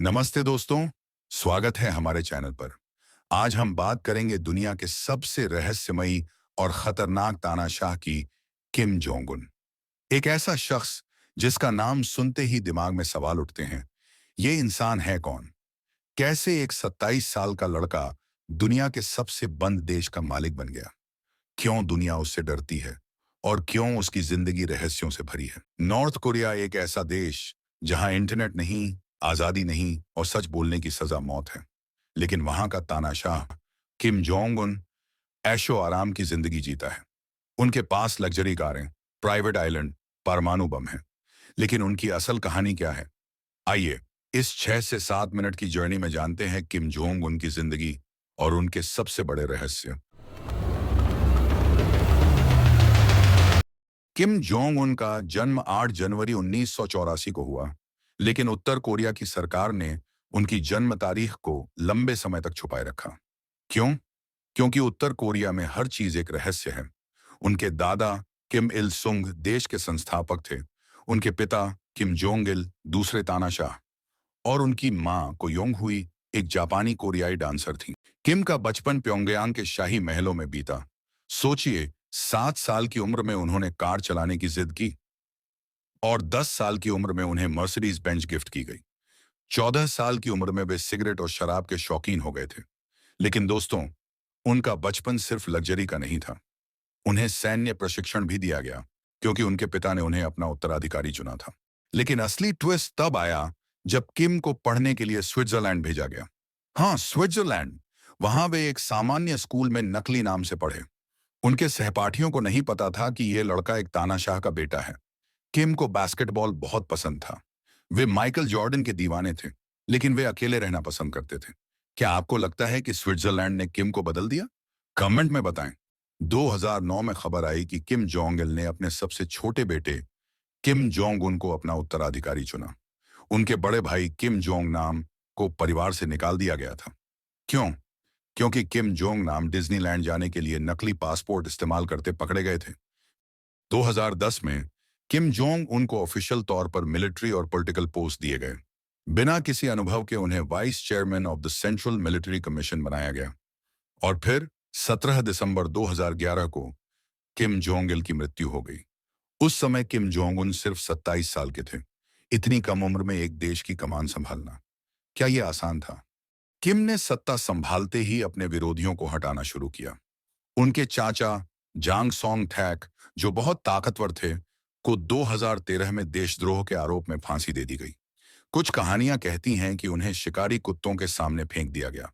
नमस्ते दोस्तों, स्वागत है हमारे चैनल पर। आज हम बात करेंगे दुनिया के सबसे रहस्यमयी और खतरनाक तानाशाह की, किम जोंग उन। एक ऐसा शख्स जिसका नाम सुनते ही दिमाग में सवाल उठते हैं। ये इंसान है कौन? कैसे एक 27 साल का लड़का दुनिया के सबसे बंद देश का मालिक बन गया? क्यों दुनिया उससे डरती है? और क्यों उसकी जिंदगी रहस्यों से भरी है? नॉर्थ कोरिया एक ऐसा देश जहां इंटरनेट नहीं, आजादी नहीं और सच बोलने की सजा मौत है। लेकिन वहां का तानाशाह किम जोंग उन ऐशो आराम की जिंदगी जीता है। उनके पास लग्जरी कारें, प्राइवेट आइलैंड, परमाणु बम है। लेकिन उनकी असल कहानी क्या है? आइए इस 6 से 7 मिनट की जर्नी में जानते हैं किम जोंग उन की जिंदगी और उनके सबसे बड़े रहस्य। किम जोंग उन का जन्म 8 जनवरी 1984 को हुआ, लेकिन उत्तर कोरिया की सरकार ने उनकी जन्म तारीख को लंबे समय तक छुपाए रखा। क्यों? क्योंकि उत्तर कोरिया में हर चीज एक रहस्य है। उनके दादा किम इल सुंग देश के संस्थापक थे। उनके पिता किम जोंग इल दूसरे तानाशाह और उनकी मां को योंग हुई एक जापानी कोरियाई डांसर थी। किम का बचपन प्योंगयांग के शाही महलों में बीता। सोचिए, 7 साल की उम्र में उन्होंने कार चलाने की जिद की और 10 साल की उम्र में उन्हें मर्सिडीज बेंच गिफ्ट की गई। 14 साल की उम्र में वे सिगरेट और शराब के शौकीन हो गए थे। लेकिन दोस्तों, उनका बचपन सिर्फ लग्जरी का नहीं था। उन्हें सैन्य प्रशिक्षण भी दिया गया, क्योंकि उनके पिता ने उन्हें अपना उत्तराधिकारी चुना था। लेकिन असली ट्विस्ट तब आया जब किम को पढ़ने के लिए स्विट्जरलैंड भेजा गया। हाँ, स्विट्जरलैंड। वहां वे एक सामान्य स्कूल में नकली नाम से पढ़े। उनके सहपाठियों को नहीं पता था कि यह लड़का एक तानाशाह का बेटा है। किम को बास्केटबॉल बहुत पसंद था। वे माइकल जॉर्डन के दीवाने थे, लेकिन वे अकेले रहना पसंद करते थे। क्या आपको लगता है कि स्विट्जरलैंड ने किम को बदल दिया? कमेंट में बताएं। 2009 में खबर आई कि किम जोंग इल ने अपने सबसे छोटे बेटे किम जोंग उन को अपना उत्तराधिकारी चुना। उनके बड़े भाई किम जोंग नाम को परिवार से निकाल दिया गया था। क्यों? क्योंकि किम जोंग नाम डिज्नीलैंड जाने के लिए नकली पासपोर्ट इस्तेमाल करते पकड़े गए थे। 2010 में किम जोंग उनको ऑफिशियल तौर पर मिलिट्री और पॉलिटिकल पोस्ट दिए गए। बिना किसी अनुभव के उन्हें vice chairman of the central military commission बनाया गया। और फिर 17 दिसंबर 2011 को किम जोंग इल की मृत्यु हो गई। उस समय किम जोंग उन सिर्फ 27 साल के थे। इतनी कम उम्र में एक देश की कमान संभालना, क्या यह आसान था? किम ने सत्ता संभालते ही अपने विरोधियों को हटाना शुरू किया। उनके चाचा जांग सोंग थैक, जो बहुत ताकतवर थे, को 2013 में देशद्रोह के आरोप में फांसी दे दी गई। कुछ कहानियां कहती हैं कि उन्हें शिकारी कुत्तों के सामने फेंक दिया गया,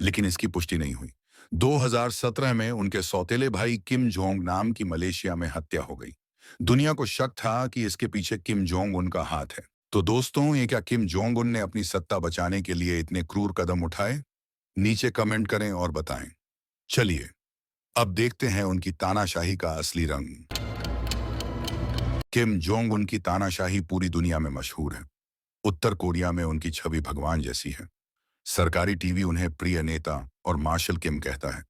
लेकिन इसकी पुष्टि नहीं हुई। 2017 में उनके सौतेले भाई किम जोंग नाम की मलेशिया में हत्या हो गई। दुनिया को शक था कि इसके पीछे किम जोंग उन का हाथ है। तो दोस्तों, ये क्या किम जोंग उन ने अपनी सत्ता बचाने के लिए इतने क्रूर कदम उठाए? नीचे कमेंट करें और बताएं। चलिए अब देखते हैं उनकी तानाशाही का असली रंग। किम जोंग उन की तानाशाही पूरी दुनिया में मशहूर है। उत्तर कोरिया में उनकी छवि भगवान जैसी है। सरकारी टीवी उन्हें प्रिय नेता और मार्शल किम कहता है।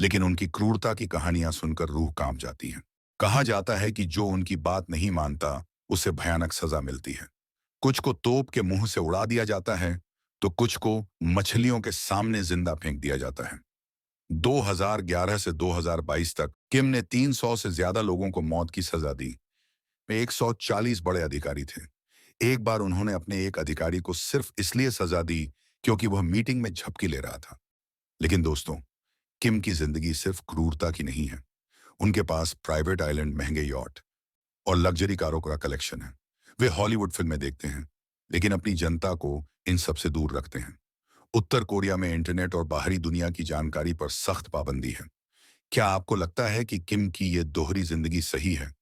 लेकिन उनकी क्रूरता की कहानियां सुनकर रूह कांप जाती है। कहा जाता है कि जो उनकी बात नहीं मानता, उसे भयानक सजा मिलती है। कुछ को तोप के मुंह से उड़ा दिया जाता है, तो कुछ को मछलियों के सामने जिंदा फेंक दिया जाता है। 2011 से 2022 तक किम ने 300 से ज्यादा लोगों को मौत की सजा दी। में 140 बड़े अधिकारी थे। एक बार उन्होंने अपने एक अधिकारी को सिर्फ इसलिए सजा दी क्योंकि वह मीटिंग में झपकी ले रहा था। लेकिन दोस्तों, किम की जिंदगी सिर्फ क्रूरता की नहीं है। उनके पास प्राइवेट आइलैंड, महंगे यॉट और लग्जरी कारों का कलेक्शन है। वे हॉलीवुड फिल्में देखते हैं, लेकिन अपनी जनता को इन सब से दूर रखते हैं। उत्तर कोरिया में इंटरनेट और बाहरी दुनिया की जानकारी पर सख्त पाबंदी है। क्या आपको लगता है कि किम की ये दोहरी जिंदगी सही है?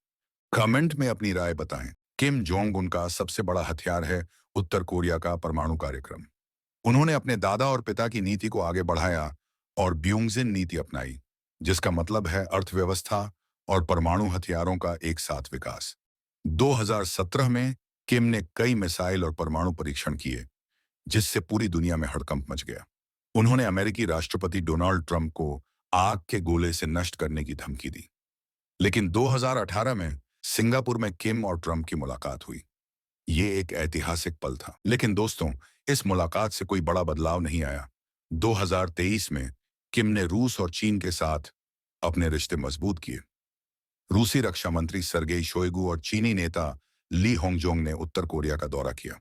कमेंट में अपनी राय बताएं। किम जोंग उन का सबसे बड़ा हथियार है उत्तर कोरिया का परमाणु कार्यक्रम। उन्होंने अपने दादा और पिता की नीति को आगे बढ़ाया और ब्यूंगजिन नीति अपनाई, जिसका मतलब है अर्थव्यवस्था और परमाणु हथियारों का एक साथ विकास। 2017 में किम ने कई मिसाइल और परमाणु परीक्षण किए, जिससे पूरी दुनिया में हड़कंप मच गया। उन्होंने अमेरिकी राष्ट्रपति डोनाल्ड ट्रंप को आग के गोले से नष्ट करने की धमकी दी। लेकिन 2018 में सिंगापुर में किम और ट्रंप की मुलाकात हुई। ये एक ऐतिहासिक पल था। लेकिन दोस्तों, इस मुलाकात से कोई बड़ा बदलाव नहीं आया। 2023 में किम ने रूस और चीन के साथ अपने रिश्ते मजबूत किए। रूसी रक्षा मंत्री सरगेई शोइगु और चीनी नेता ली होंगजोंग ने उत्तर कोरिया का दौरा किया।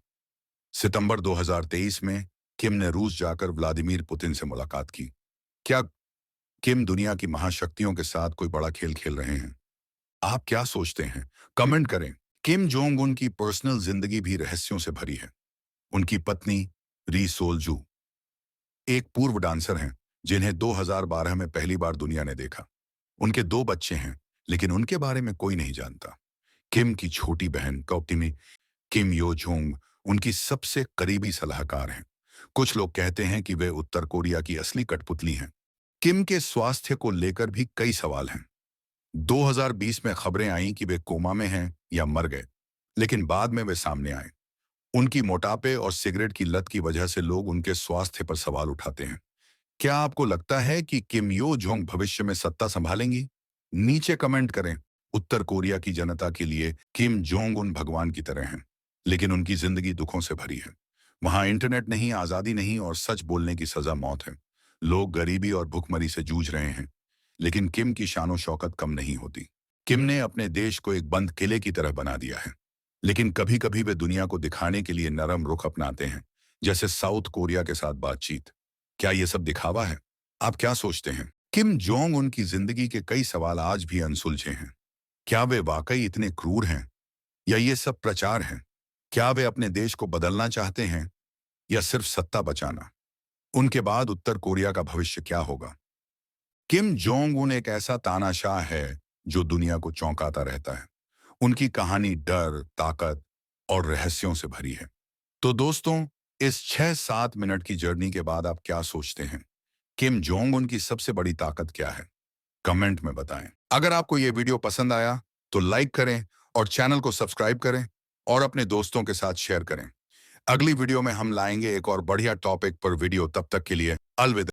सितंबर 2023 में किम ने रूस जाकर व्लादिमीर पुतिन से मुलाकात की। क्या किम दुनिया की महाशक्तियों के साथ कोई बड़ा खेल खेल रहे हैं? आप क्या सोचते हैं? कमेंट करें। किम जोंग उन की पर्सनल जिंदगी भी रहस्यों से भरी है। उनकी पत्नी री सोलजू एक पूर्व डांसर हैं जिन्हें 2012 में पहली बार दुनिया ने देखा। उनके 2 बच्चे हैं, लेकिन उनके बारे में कोई नहीं जानता। किम की छोटी बहन कौप्टिमी किम यो जोंग उनकी सबसे करीबी सलाहकार हैं। कुछ लोग कहते हैं कि वे उत्तर कोरिया की असली कठपुतली हैं। किम के स्वास्थ्य को लेकर भी कई सवाल हैं। 2020 में खबरें आईं कि वे कोमा में हैं या मर गए, लेकिन बाद में वे सामने आए। उनकी मोटापे और सिगरेट की लत की वजह से लोग उनके स्वास्थ्य पर सवाल उठाते हैं। क्या आपको लगता है कि किम यो जोंग भविष्य में सत्ता संभालेंगी? नीचे कमेंट करें। उत्तर कोरिया की जनता के लिए किम जोंग उन भगवान की तरह हैं, लेकिन उनकी जिंदगी दुखों से भरी है। वहां इंटरनेट नहीं, आजादी नहीं और सच बोलने की सजा मौत है। लोग गरीबी और भुखमरी से जूझ रहे हैं, लेकिन किम की शानो शौकत कम नहीं होती। किम ने अपने देश को एक बंद किले की तरह बना दिया है, लेकिन कभी कभी वे दुनिया को दिखाने के लिए नरम रुख अपनाते हैं, जैसे साउथ कोरिया के साथ बातचीत। क्या ये सब दिखावा है? आप क्या सोचते हैं? किम जोंग उनकी जिंदगी के कई सवाल आज भी अनसुलझे हैं। क्या वे वाकई इतने क्रूर हैं या ये सब प्रचार है? क्या वे अपने देश को बदलना चाहते हैं या सिर्फ सत्ता बचाना? उनके बाद उत्तर कोरिया का भविष्य क्या होगा? किम जोंग उन एक ऐसा तानाशाह है जो दुनिया को चौंकाता रहता है। उनकी कहानी डर, ताकत और रहस्यों से भरी है। तो दोस्तों, इस 6-7 मिनट की जर्नी के बाद आप क्या सोचते हैं? किम जोंग उन की सबसे बड़ी ताकत क्या है? कमेंट में बताएं। अगर आपको ये वीडियो पसंद आया तो लाइक करें और चैनल को सब्सक्राइब करें और अपने दोस्तों के साथ शेयर करें। अगली वीडियो में हम लाएंगे एक और बढ़िया टॉपिक पर वीडियो। तब तक के लिए अलविदा।